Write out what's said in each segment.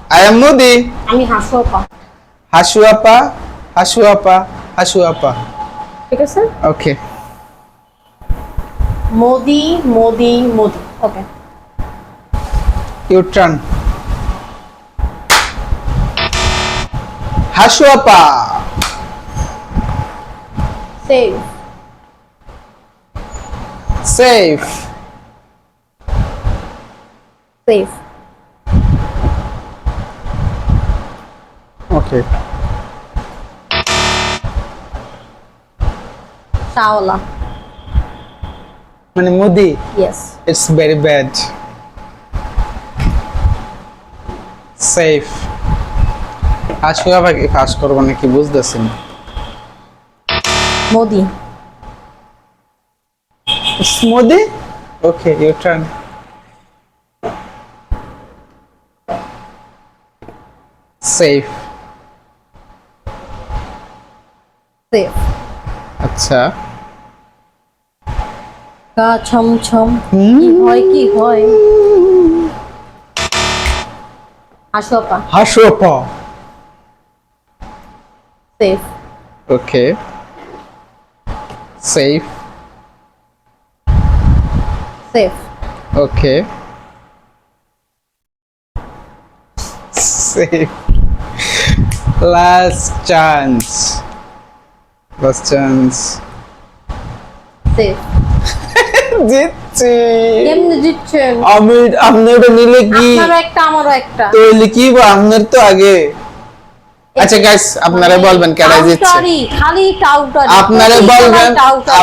I am Modi. আমি হাসু আপা। হাসু আপা, হাসু আপা, হাসু আপা। ঠিক আছে? Okay. Modi Modi Modi. Okay. Your turn. Hasu আপা। Save Safe. Save Okay. Shaola. মানে Modi. Yes. It's very bad. Safe. Hasu আপা কি পাস করবো নাকি বুঝতেছি না। Modi It's Modi? Okay, your turn. Safe. Save আচ্ছা। গা ছম ছম কি হয় কি হয়। হাসু আপা। হাসু আপা। Save Okay. Safe. Save Okay. Safe. Last chance. Last chance. Save জিতছি। কেমনে জিতছেন? আপনি ওটা নিলে কি আপনারও একটা আমারও একটা। তো লিখিব আপনার তো আগে। আচ্ছা গাইস আপনারা বলবেন কেডা জিতছে। টাউটারি, খালি টাউটারি।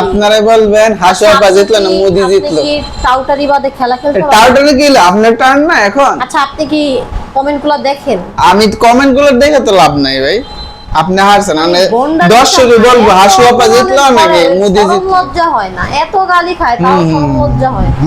আপনারা বলবেন হাসু আপা জিতলো না মোদি জিতলো। আপনি কি টাউটারি বাদে খেলা খেলতে পারেন? টাউটারে কি হলো? আপনার টার্ন না এখন। আচ্ছা আপনি কি কমেন্টগুলো দেখেন? আমি কমেন্ট গুলো দেখে তো লাভ নাই ভাই। আপনি হারছেন। আমি বন্ডার দর্শকই বলবো এত হাসু আপা জিতলো মানে নাকি মোদি শরম জিতলো। লজ্জা হয় না, এত গালি খায় তাও শরম লজ্জা হয় না।